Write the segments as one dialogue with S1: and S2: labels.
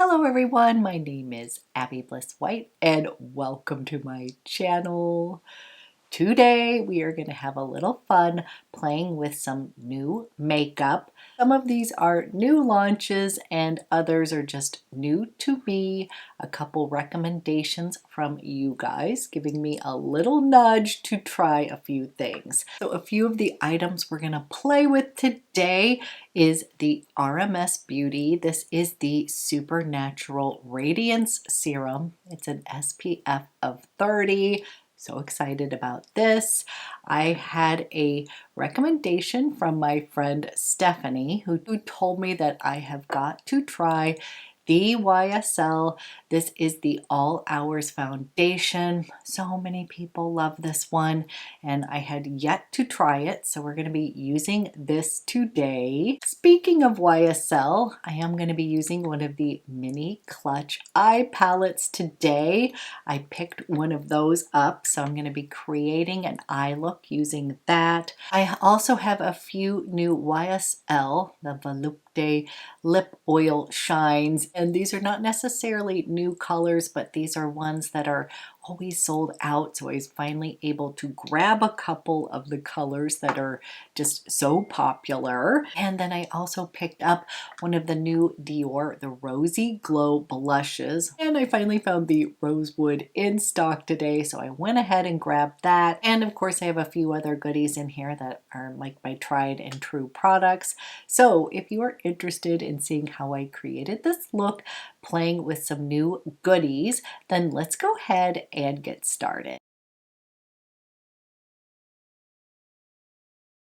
S1: Hello everyone, my name is Abby Bliss White and welcome to my channel. Today we are going to have a little fun playing with some new makeup. Some of these are new launches and others are just new to me. A couple recommendations from you guys giving me a little nudge to try a few things. So a few of the items we're going to play with today is the RMS Beauty. This is the Supernatural Radiance Serum. It's an SPF of 30. So excited about this. I had a recommendation from my friend Stephanie who told me that I have got to try the YSL. This is the All Hours Foundation. So many people love this one and I had yet to try it, so we're going to be using this today. Speaking of YSL, I am going to be using one of the mini clutch eye palettes today. I picked one of those up, so I'm going to be creating an eye look using that. I also have a few new YSL, the Volupte lip oil shines, and these are not necessarily new colors, but these are ones that are always sold out, so I was finally able to grab a couple of the colors that are just so popular. And then I also picked up one of the new Dior, the Rosy Glow blushes, and I finally found the Rosewood in stock today, so I went ahead and grabbed that. And of course I have a few other goodies in here that are like my tried and true products. So if you are interested in seeing how I created this look playing with some new goodies, then let's go ahead and get started.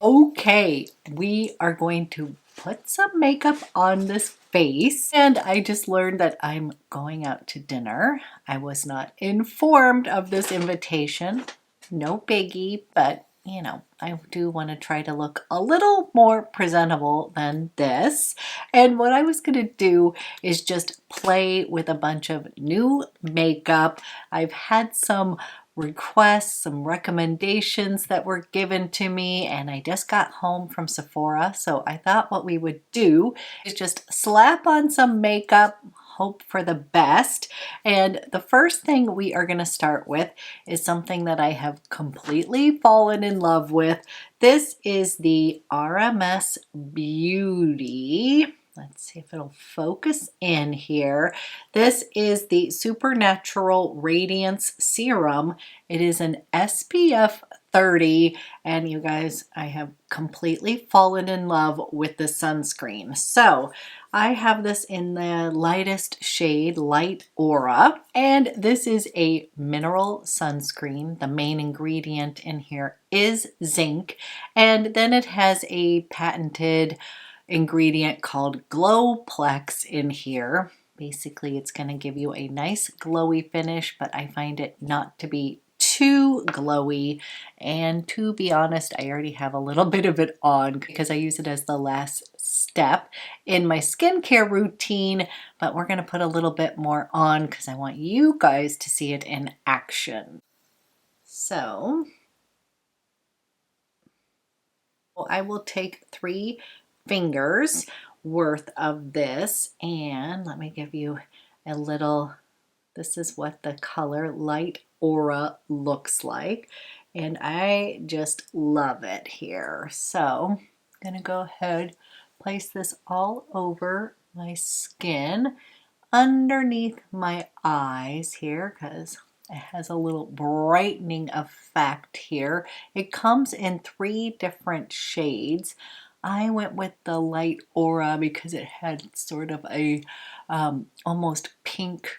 S1: Okay, we are going to put some makeup on this face, and I just learned that I'm going out to dinner. I was not informed of this invitation. No biggie, but you know, I do want to try to look a little more presentable than this. And what I was going to do is just play with a bunch of new makeup. I've had some requests, some recommendations that were given to me, and I just got home from Sephora, so I thought what we would do is just slap on some makeup, hope for the best. And the first thing we are going to start with is something that I have completely fallen in love with. This is the RMS Beauty. Let's see if it'll focus in here. This is the Supernatural Radiance Serum. It is an SPF 30, and you guys, I have completely fallen in love with the sunscreen. So I have this in the lightest shade, Light Aura, and this is a mineral sunscreen. The main ingredient in here is zinc, and then it has a patented ingredient called Glowplex in here. Basically, it's going to give you a nice glowy finish, but I find it not to be too glowy. And to be honest, I already have a little bit of it on because I use it as the last step in my skincare routine, but we're going to put a little bit more on because I want you guys to see it in action. So I will take 3 fingers worth of this, and let me give you a little, this is what the color Light Aura looks like, and I just love it here. So I'm gonna go ahead, place this all over my skin underneath my eyes here because it has a little brightening effect here. It comes in 3 different shades. I went with the Light Aura because it had sort of a almost pink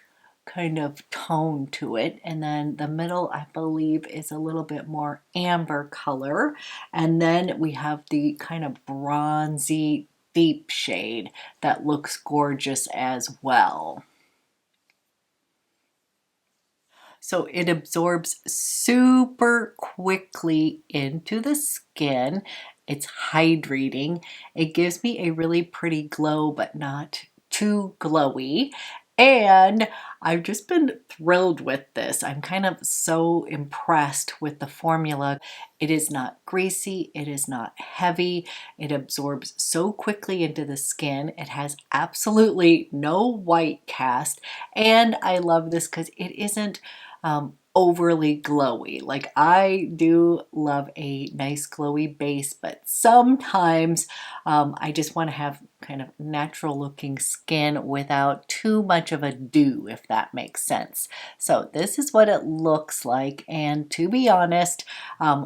S1: kind of tone to it, and then the middle I believe is a little bit more amber color, and then we have the kind of bronzy deep shade that looks gorgeous as well. So it absorbs super quickly into the skin. It's hydrating. It gives me a really pretty glow, but not too glowy. And I've just been thrilled with this. I'm kind of so impressed with the formula. It is not greasy, it is not heavy, it absorbs so quickly into the skin. It has absolutely no white cast, and I love this because it isn't overly glowy. Like, I do love a nice glowy base, but sometimes I just want to have kind of natural looking skin without too much of a dew, if that makes sense. So this is what it looks like, and to be honest,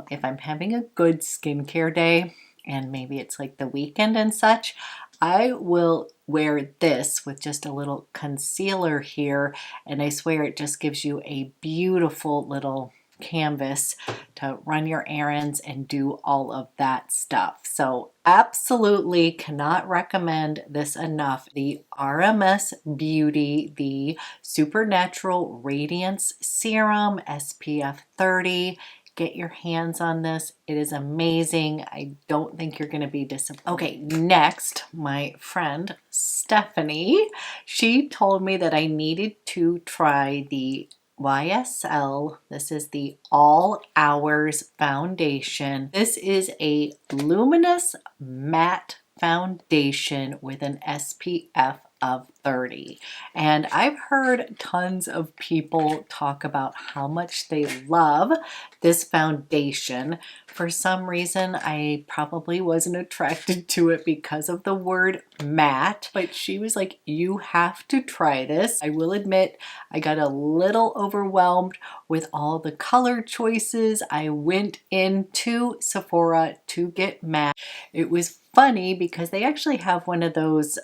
S1: if I'm having a good skincare day and maybe it's like the weekend and such, I will wear this with just a little concealer here, and I swear it just gives you a beautiful little canvas to run your errands and do all of that stuff. So absolutely cannot recommend this enough. The RMS Beauty, the Supernatural Radiance Serum, SPF 30. Get your hands on this. It is amazing. I don't think you're going to be disappointed. Okay, next, my friend Stephanie, she told me that I needed to try the YSL. This is the All Hours Foundation. This is a luminous matte foundation with an SPF of 30. And I've heard tons of people talk about how much they love this foundation. For some reason, I probably wasn't attracted to it because of the word matte, but she was like, you have to try this. I will admit, I got a little overwhelmed with all the color choices. I went into Sephora to get matte. It was funny because they actually have one of those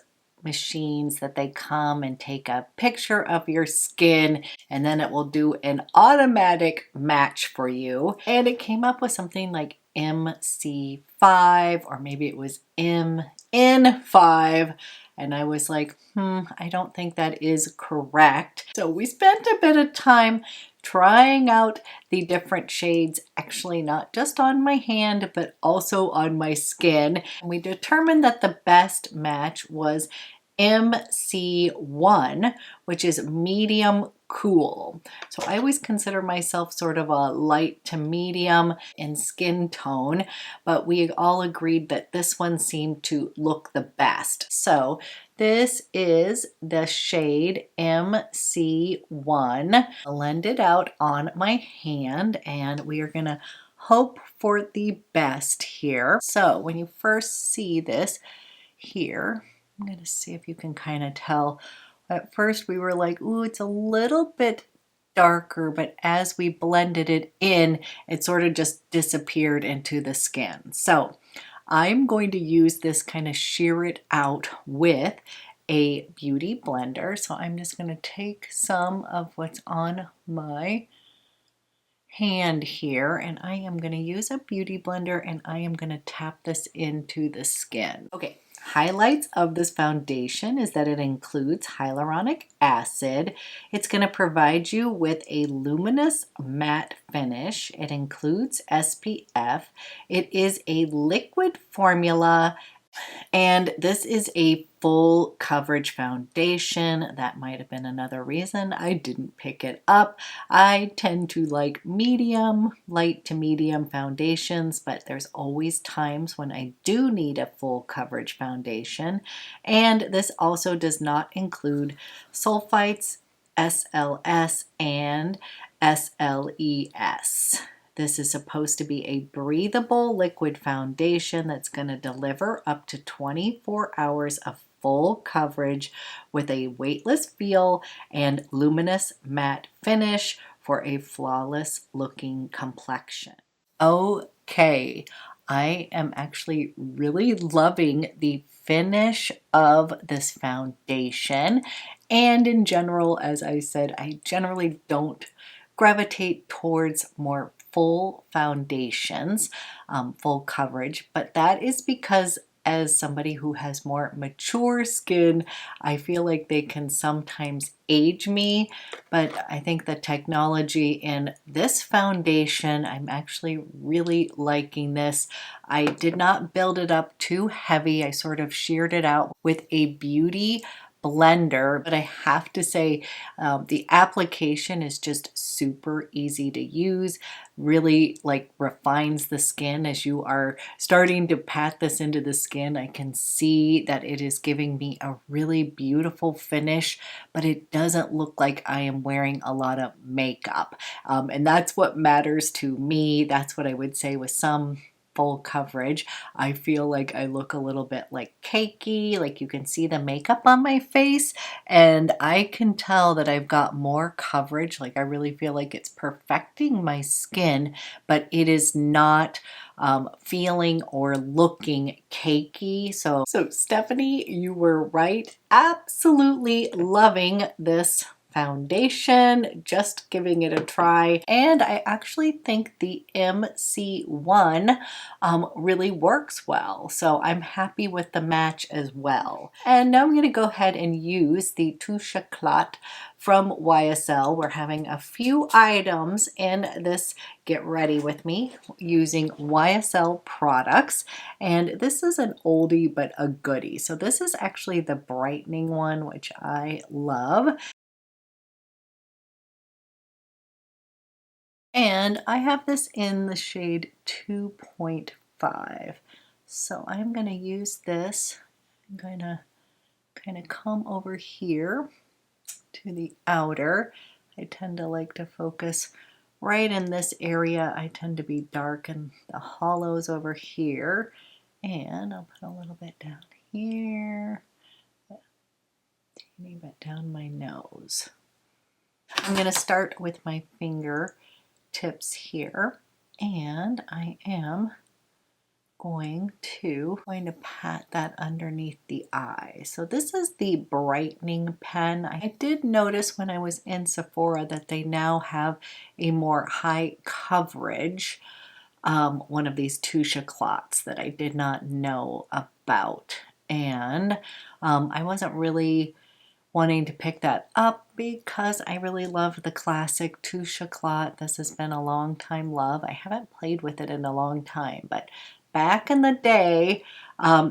S1: machines that they come and take a picture of your skin, and then it will do an automatic match for you. And it came up with something like MC5, or maybe it was MN5. And I was like, I don't think that is correct. So we spent a bit of time trying out the different shades, actually not just on my hand, but also on my skin. And we determined that the best match was MC1, which is medium cool. So I always consider myself sort of a light to medium in skin tone, but we all agreed that this one seemed to look the best. So this is the shade MC1. Blend it out on my hand, and we are gonna hope for the best here. So when you first see this here, I'm going to see if you can kind of tell. At first we were like, ooh, it's a little bit darker, but as we blended it in, it sort of just disappeared into the skin. So I'm going to use this, kind of sheer it out with a beauty blender. So I'm just going to take some of what's on my hand here, and I am going to use a beauty blender, and I am going to tap this into the skin. Okay. Highlights of this foundation is that it includes hyaluronic acid. It's going to provide you with a luminous matte finish. It includes SPF. It is a liquid formula, and this is a full coverage foundation. That might have been another reason I didn't pick it up. I tend to like medium, light to medium foundations, but there's always times when I do need a full coverage foundation. And this also does not include sulfites, SLS, and SLES. This is supposed to be a breathable liquid foundation that's going to deliver up to 24 hours of full coverage with a weightless feel and luminous matte finish for a flawless looking complexion. Okay, I am actually really loving the finish of this foundation, and in general, as I said, I generally don't gravitate towards more full foundations, full coverage, but that is because as somebody who has more mature skin, I feel like they can sometimes age me, but I think the technology in this foundation, I'm actually really liking this. I did not build it up too heavy. I sort of sheared it out with a beauty blender, but I have to say the application is just super easy to use, really like refines the skin. As you are starting to pat this into the skin, I can see that it is giving me a really beautiful finish, but it doesn't look like I am wearing a lot of makeup. And that's what matters to me. That's what I would say with some full coverage. I feel like I look a little bit like cakey, like you can see the makeup on my face, and I can tell that I've got more coverage. Like I really feel like it's perfecting my skin, but it is not feeling or looking cakey. So Stephanie, you were right. Absolutely loving this foundation, just giving it a try, and I actually think the MC1 really works well, so I'm happy with the match as well. And now I'm going to go ahead and use the Touche Éclat from YSL. We're having a few items in this Get Ready With Me using YSL products, and this is an oldie but a goodie. So this is actually the brightening one, which I love. And I have this in the shade 2.5. So I'm going to use this. I'm going to kind of come over here to the outer. I tend to like to focus right in this area. I tend to be dark in the hollows over here. And I'll put a little bit down here, a teeny bit down my nose. I'm going to start with my finger tips here, and I am going to pat that underneath the eye. So this is the brightening pen. I did notice when I was in Sephora that they now have a more high coverage one of these Touche Éclats that I did not know about, and I wasn't really wanting to pick that up because I really love the classic Touche Éclat. This has been a long time love. I haven't played with it in a long time, but back in the day,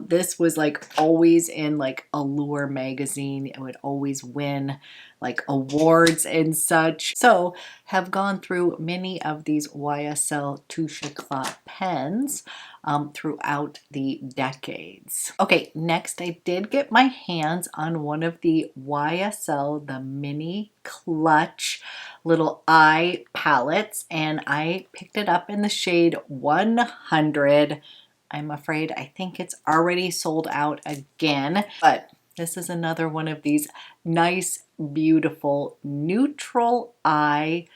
S1: this was like always in like Allure magazine. It would always win like awards and such. So have gone through many of these YSL Touche Éclat pens throughout the decades. Okay, next I did get my hands on one of the YSL, the mini clutch little eye palettes, and I picked it up in the shade 100. I'm afraid I think it's already sold out again, but this is another one of these nice, beautiful, neutral eye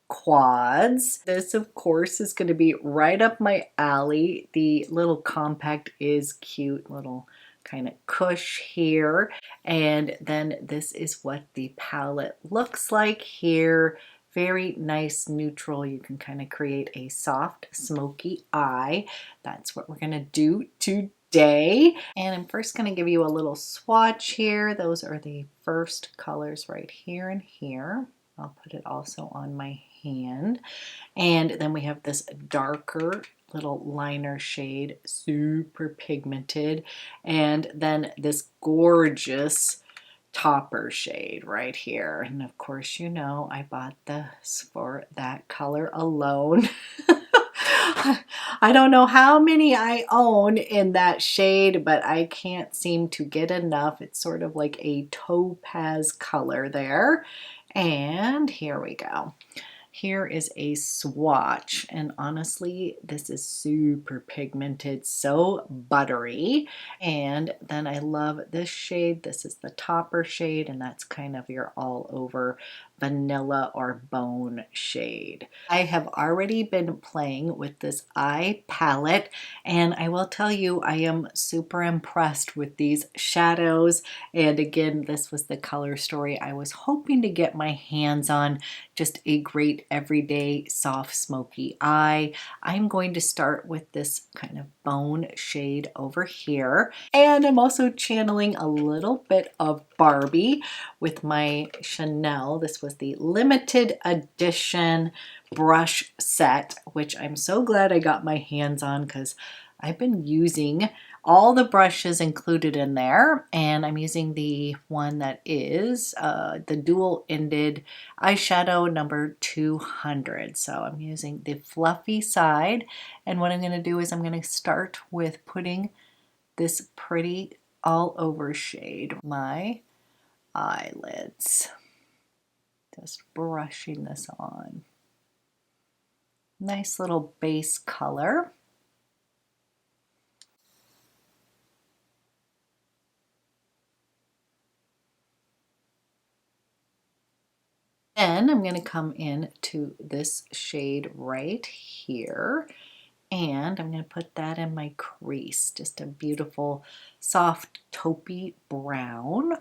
S1: quads. This, of course, is going to be right up my alley. The little compact is cute, little kind of cush here. And then this is what the palette looks like here. Very nice neutral. You can kind of create a soft, smoky eye. That's what we're going to do today. And I'm first going to give you a little swatch here. Those are the first colors right here and here. I'll put it also on my hand. And then we have this darker little liner shade, super pigmented. And then this gorgeous topper shade right here. And of course, you know, I bought this for that color alone. I don't know how many I own in that shade, but I can't seem to get enough. It's sort of like a topaz color there. And here we go. Here is a swatch, and honestly, this is super pigmented, so buttery. And then I love this shade. This is the topper shade, and that's kind of your all over vanilla or bone shade. I have already been playing with this eye palette, and I will tell you, I am super impressed with these shadows. And again, this was the color story I was hoping to get my hands on. Just a great everyday soft smoky eye. I'm going to start with this kind of bone shade over here, and I'm also channeling a little bit of Barbie with my Chanel. This was the limited edition brush set, which I'm so glad I got my hands on because I've been using all the brushes included in there, and I'm using the one that is the dual-ended eyeshadow number 200. So I'm using the fluffy side, and what I'm going to do is I'm going to start with putting this pretty all over shade on my eyelids. Just brushing this on. Nice little base color. Then I'm going to come in to this shade right here, and I'm going to put that in my crease. Just a beautiful soft taupey brown.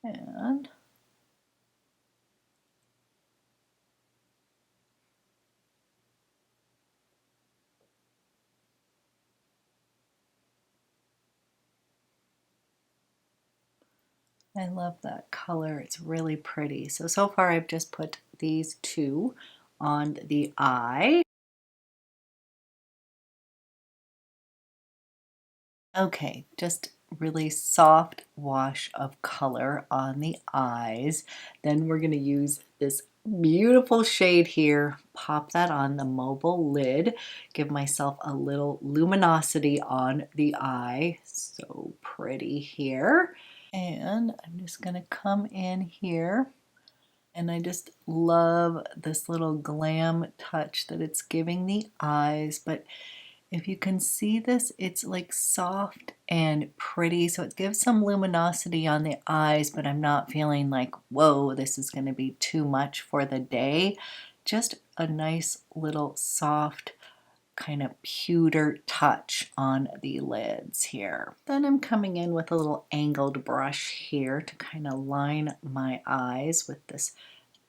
S1: And I love that color. It's really pretty. So far I've just put these two on the eye. Okay, just really soft wash of color on the eyes. Then we're going to use this beautiful shade here, pop that on the mobile lid, give myself a little luminosity on the eye. So pretty here. And I'm just going to come in here, and I just love this little glam touch that it's giving the eyes. But if you can see this, it's like soft and pretty, so it gives some luminosity on the eyes, but I'm not feeling like, whoa, this is going to be too much for the day. Just a nice little soft kind of pewter touch on the lids here. Then I'm coming in with a little angled brush here to kind of line my eyes with this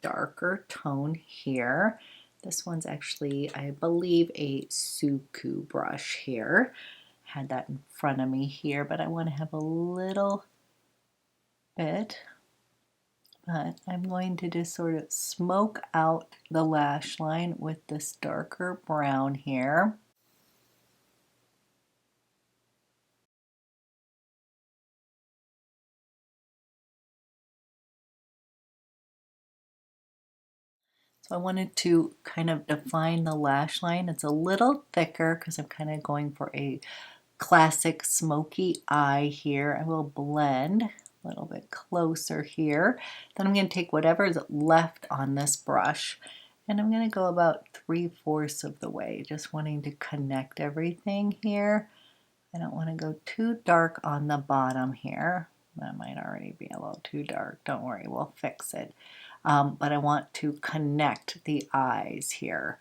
S1: darker tone here. This one's actually, I believe, a Suku brush here. Had that in front of me here, but I want to have a little bit. But I'm going to just sort of smoke out the lash line with this darker brown here. So I wanted to kind of define the lash line. It's a little thicker because I'm kind of going for a classic smoky eye here. I will blend a little bit closer here. Then I'm going to take whatever is left on this brush, and I'm going to go about 3/4 of the way, just wanting to connect everything here. I don't want to go too dark on the bottom here. That might already be a little too dark. Don't worry, we'll fix it. But I want to connect the eyes here.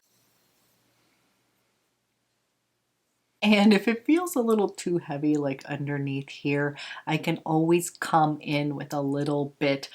S1: And if it feels a little too heavy, like underneath here, I can always come in with a little bit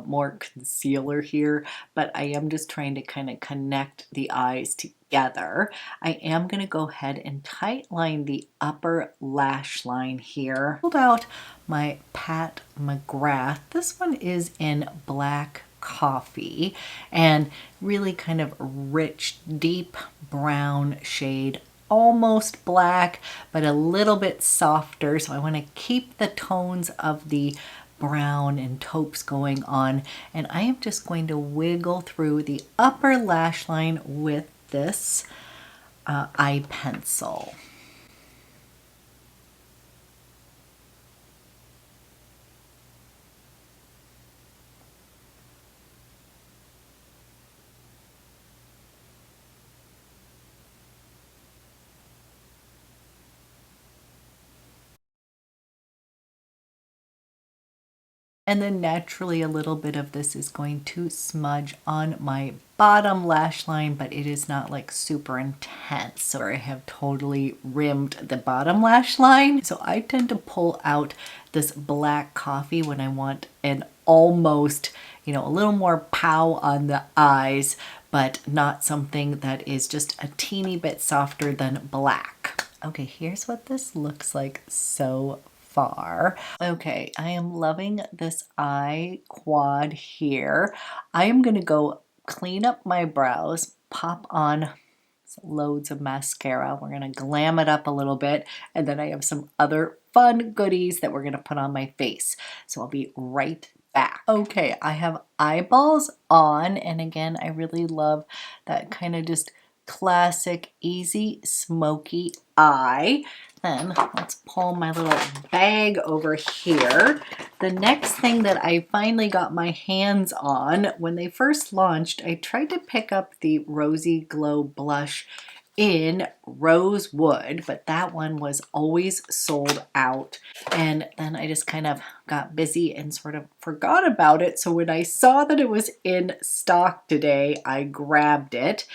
S1: more concealer here, but I am just trying to kind of connect the eyes together. I am going to go ahead and tight line the upper lash line here. Pulled out my Pat McGrath. This one is in black coffee and really kind of rich, deep brown shade, almost black, but a little bit softer. So I want to keep the tones of the brown and taupes going on. And I am just going to wiggle through the upper lash line with this eye pencil. And then naturally a little bit of this is going to smudge on my bottom lash line, but it is not like super intense. So I have totally rimmed the bottom lash line. So I tend to pull out this black coffee when I want an almost, you know, a little more pow on the eyes, but not something that is just a teeny bit softer than black. Okay, here's what this looks like so far. Okay, I am loving this eye quad here. I am going to go clean up my brows, pop on loads of mascara. We're gonna glam it up a little bit, and then I have some other fun goodies that we're gonna put on my face. So I'll be right back. Okay, I have eyeballs on, and again, I really love that kind of just classic, easy, smoky eye. Then let's pull my little bag over here. The next thing that I finally got my hands on, when they first launched, I tried to pick up the Rosy Glow blush in Rosewood, but that one was always sold out. And then I just kind of got busy and sort of forgot about it. So when I saw that it was in stock today, I grabbed it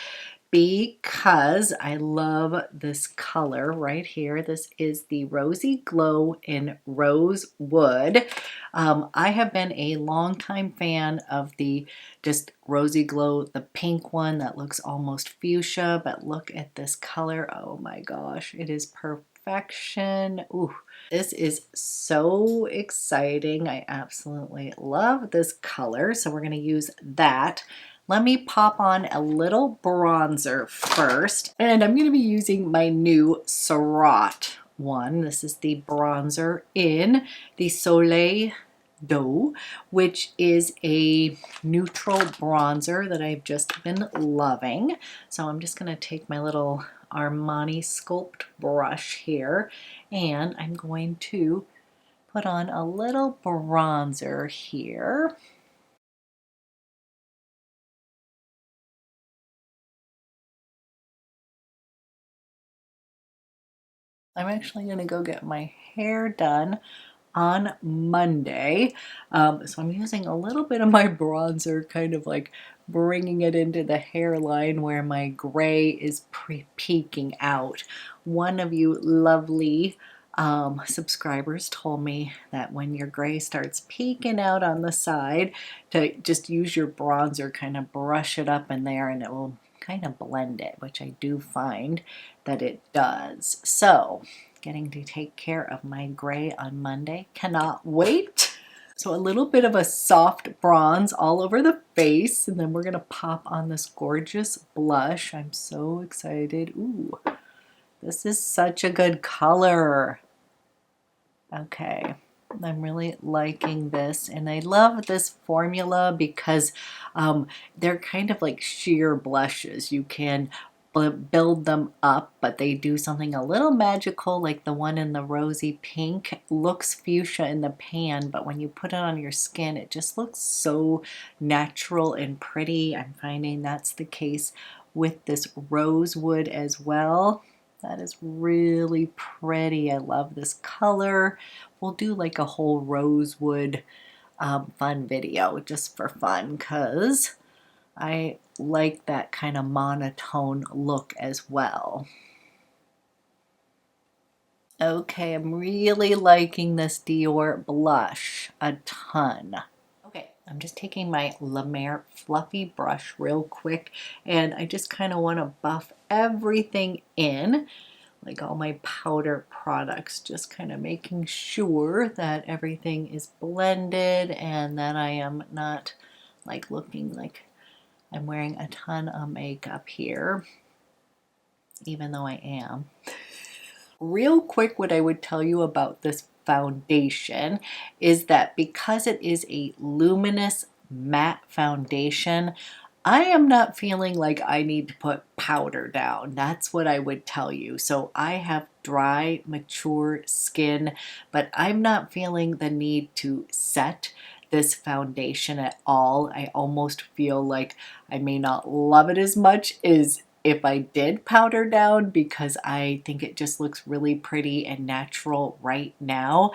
S1: because I love this color right here. This is the Rosy Glow in Rosewood. I have been a longtime fan of the just Rosy Glow, the pink one that looks almost fuchsia, but look at this color. Oh my gosh, it is perfection. Ooh, this is so exciting. I absolutely love this color. So we're going to use that. Let me pop on a little bronzer first, and I'm going to be using my new Surratt one. This is the bronzer in the Soleil D'Eau, which is a neutral bronzer that I've just been loving. So I'm just going to take my little Armani Sculpt brush here, and I'm going to put on a little bronzer here. I'm actually going to go get my hair done on Monday. So I'm using a little bit of my bronzer, kind of like bringing it into the hairline where my gray is peeking out. One of you lovely subscribers told me that when your gray starts peeking out on the side, to just use your bronzer, kind of brush it up in there, and it will kind of blend it, which I do find that it does. So getting to take care of my gray on Monday. Cannot wait. So a little bit of a soft bronze all over the face, and then we're gonna pop on this gorgeous blush. I'm so excited. Ooh, this is such a good color. Okay, I'm really liking this, and I love this formula because they're kind of like sheer blushes. You can build them up, but they do something a little magical, like the one in the rosy pink. Looks fuchsia in the pan, but when you put it on your skin, it just looks so natural and pretty. I'm finding that's the case with this Rosewood as well. That is really pretty. I love this color. We'll do like a whole Rosewood fun video just for fun, because I like that kind of monotone look as well. Okay, I'm really liking this Dior blush a ton. Okay, I'm just taking my La Mer fluffy brush real quick, and I just kind of want to buff everything in, like all my powder products, just kind of making sure that everything is blended and that I am not like looking like I'm wearing a ton of makeup here, even though I am. Real quick, what I would tell you about this foundation is that because it is a luminous matte foundation, I am not feeling like I need to put powder down. That's what I would tell you. So I have dry, mature skin, but I'm not feeling the need to set this foundation at all. I almost feel like I may not love it as much as if I did powder down, because I think it just looks really pretty and natural right now.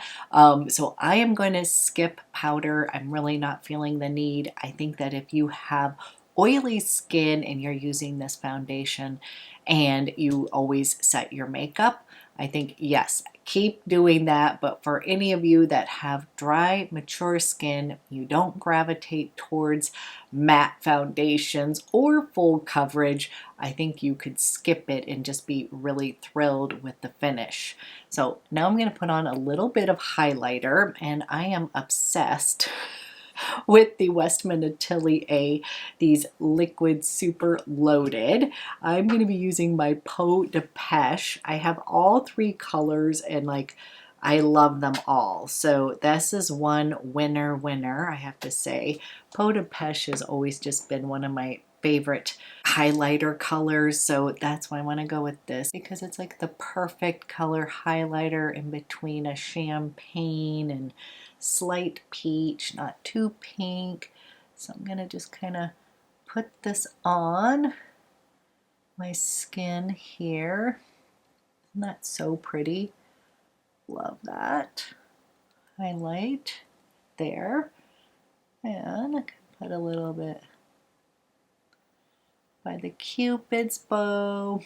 S1: So I am going to skip powder. I'm really not feeling the need. I think that if you have oily skin and you're using this foundation and you always set your makeup, I think, yes, keep doing that. But for any of you that have dry, mature skin, you don't gravitate towards matte foundations or full coverage, I think you could skip it and just be really thrilled with the finish. So now I'm going to put on a little bit of highlighter, and I am obsessed with the Westman Atelier, these liquid super loaded. I'm going to be using my Peau de Pêche. I have all three colors and like I love them all. So this is one winner, I have to say. Peau de Pêche has always just been one of my favorite highlighter colors, so that's why I want to go with this, because it's like the perfect color highlighter in between a champagne and slight peach, not too pink. So I'm gonna just kind of put this on my skin here. Isn't that so pretty? Love that. Highlight there, and I can put a little bit by the Cupid's bow,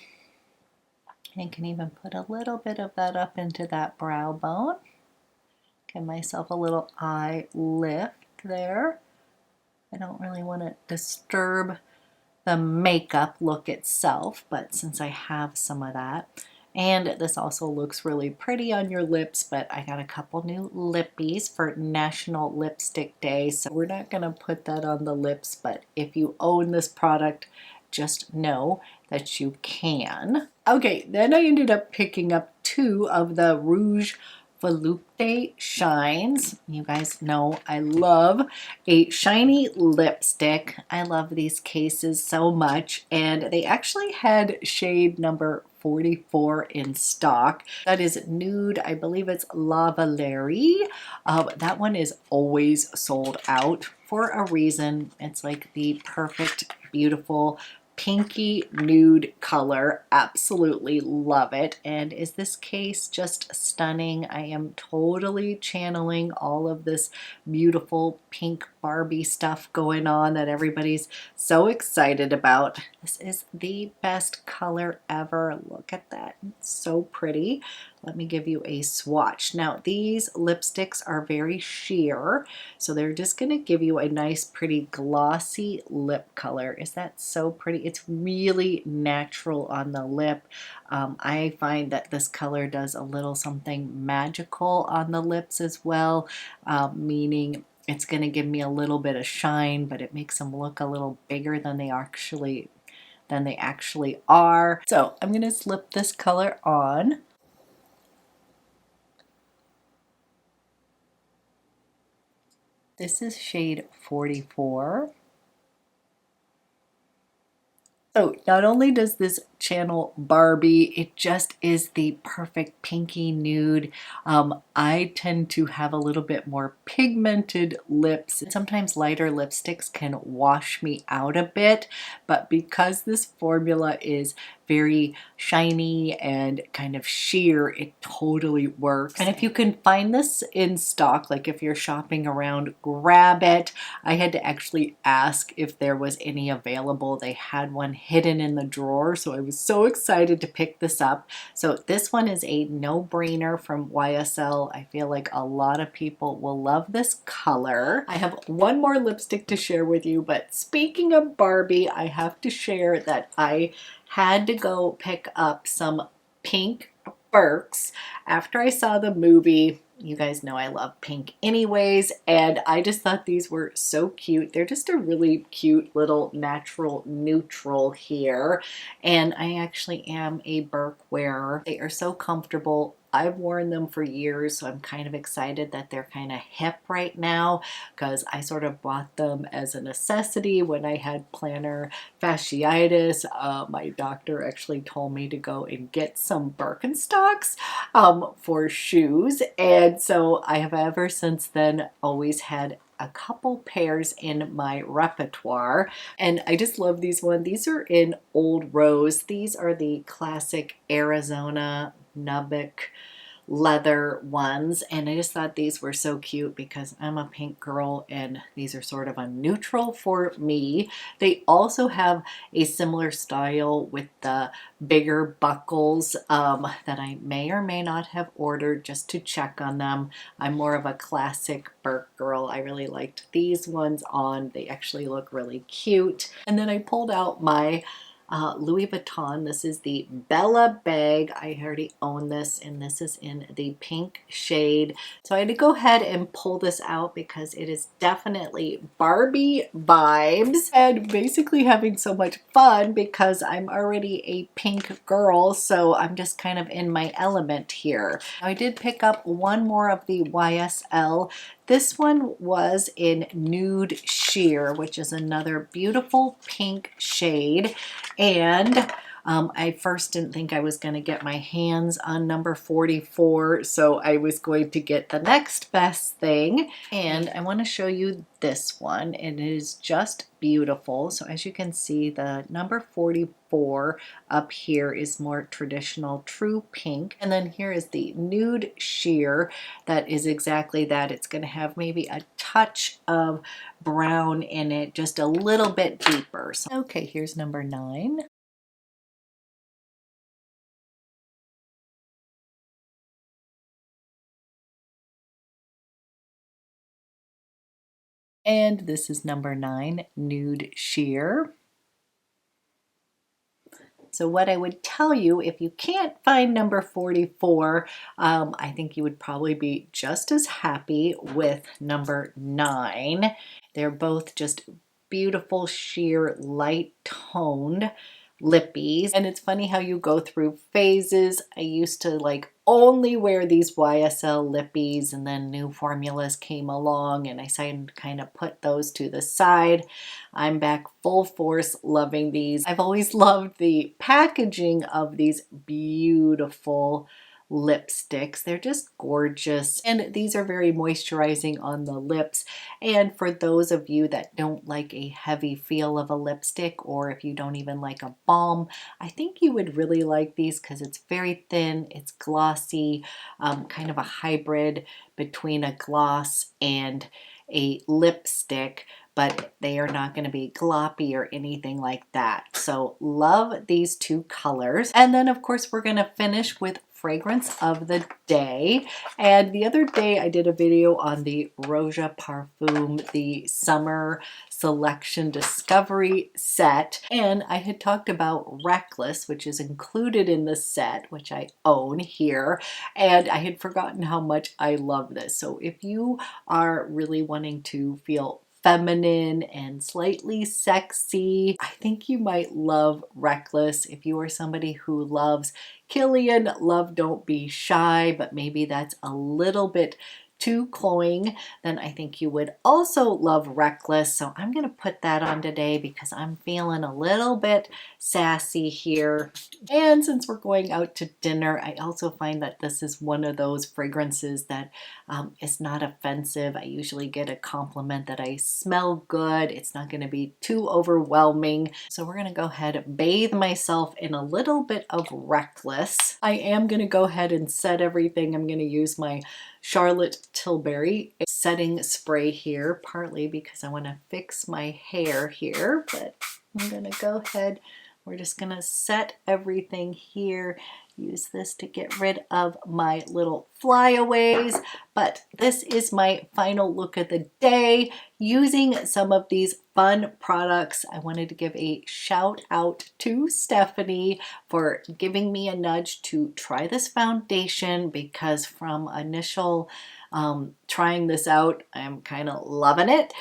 S1: and can even put a little bit of that up into that brow bone. Give myself a little eye lift there. I don't really want to disturb the makeup look itself, but since I have some of that. And this also looks really pretty on your lips, but I got a couple new lippies for National Lipstick Day, so we're not going to put that on the lips, but if you own this product, just know that you can. Okay, then I ended up picking up two of the Rouge Volupté shines. You guys know I love a shiny lipstick. I love these cases so much, and they actually had shade number 44 in stock. That is nude. I believe it's La Valerie. That one is always sold out for a reason. It's like the perfect, beautiful pinky nude color. Absolutely love it. And is this case just stunning? I am totally channeling all of this beautiful pink Barbie stuff going on that everybody's so excited about. This is the best color ever. Look at that. It's so pretty. Let me give you a swatch. Now, these lipsticks are very sheer, so they're just going to give you a nice, pretty, glossy lip color. Is that so pretty? It's really natural on the lip. I find that this color does a little something magical on the lips as well, meaning it's going to give me a little bit of shine, but it makes them look a little bigger than they actually are. So I'm going to slip this color on. This is shade 44. So not only does this channel Barbie, it just is the perfect pinky nude. I tend to have a little bit more pigmented lips. Sometimes lighter lipsticks can wash me out a bit, but because this formula is very shiny and kind of sheer, it totally works. And if you can find this in stock, like if you're shopping around, grab it. I had to actually ask if there was any available. They had one hidden in the drawer, so I was so excited to pick this up. So this one is a no-brainer from YSL. I feel like a lot of people will love this color. I have one more lipstick to share with you, but speaking of Barbie, I have to share that I had to go pick up some pink BIRKS after I saw the movie. You guys know I love pink anyways, and I just thought these were so cute. They're just a really cute little natural neutral here, and I actually am a BIRK wearer. They are so comfortable. I've worn them for years, so I'm kind of excited that they're kind of hip right now, because I sort of bought them as a necessity when I had plantar fasciitis. My doctor actually told me to go and get some Birkenstocks for shoes, and so I have ever since then always had a couple pairs in my repertoire, and I just love these ones. These are in Old Rose. These are the classic Arizona Nubic leather ones, and I just thought these were so cute because I'm a pink girl and these are sort of a neutral for me. They also have a similar style with the bigger buckles that I may or may not have ordered just to check on them. I'm more of a classic BIRK girl. I really liked these ones on. They actually look really cute. And then I pulled out my Louis Vuitton. This is the Bella bag. I already own this, and this is in the pink shade. So I had to go ahead and pull this out because it is definitely Barbie vibes, and basically having so much fun because I'm already a pink girl, so I'm just kind of in my element here. I did pick up one more of the YSL. This one was in Nude Sheer, which is another beautiful pink shade. And I first didn't think I was going to get my hands on number 44, so I was going to get the next best thing. And I want to show you this one. It is just beautiful. So as you can see, the number 44 up here is more traditional true pink. And then here is the Nude Sheer. That is exactly that. It's going to have maybe a touch of brown in it, just a little bit deeper. So, okay, here's number 9. And this is number 9, Nude Sheer. So what I would tell you, if you can't find number 44, I think you would probably be just as happy with number 9. They're both just beautiful, sheer, light toned lippies. And it's funny how you go through phases. I used to like only wear these YSL lippies, and then new formulas came along and I decided to kind of put those to the side. I'm back full force loving these. I've always loved the packaging of these beautiful lipsticks. They're just gorgeous, and these are very moisturizing on the lips. And for those of you that don't like a heavy feel of a lipstick, or if you don't even like a balm, I think you would really like these because it's very thin, it's glossy, kind of a hybrid between a gloss and a lipstick, but they are not going to be gloppy or anything like that. So love these two colors. And then of course we're going to finish with fragrance of the day. And the other day I did a video on the Roja Parfums, the summer selection discovery set, and I had talked about Reckless, which is included in the set, which I own here, and I had forgotten how much I love this. So if you are really wanting to feel feminine and slightly sexy, I think you might love Reckless. If you are somebody who loves Killian, love Don't Be Shy, but maybe that's a little bit too cloying, then I think you would also love Reckless. So I'm going to put that on today because I'm feeling a little bit sassy here. And since we're going out to dinner, I also find that this is one of those fragrances that is not offensive. I usually get a compliment that I smell good. It's not going to be too overwhelming. So we're going to go ahead and bathe myself in a little bit of Reckless. I am going to go ahead and set everything. I'm going to use my Charlotte Tilbury setting spray here, partly because I want to fix my hair here, but I'm going to go ahead. We're just going to set everything here. Use this to get rid of my little flyaways. But this is my final look of the day using some of these fun products. I wanted to give a shout out to Stephanie for giving me a nudge to try this foundation, because from initial trying this out, I'm kind of loving it.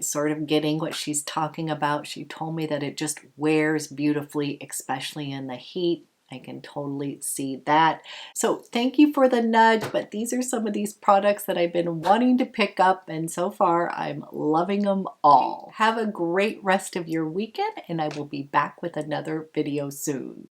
S1: Sort of getting what she's talking about. She told me that it just wears beautifully, especially in the heat. I can totally see that. So thank you for the nudge, but these are some of these products that I've been wanting to pick up, and so far I'm loving them all. Have a great rest of your weekend, and I will be back with another video soon.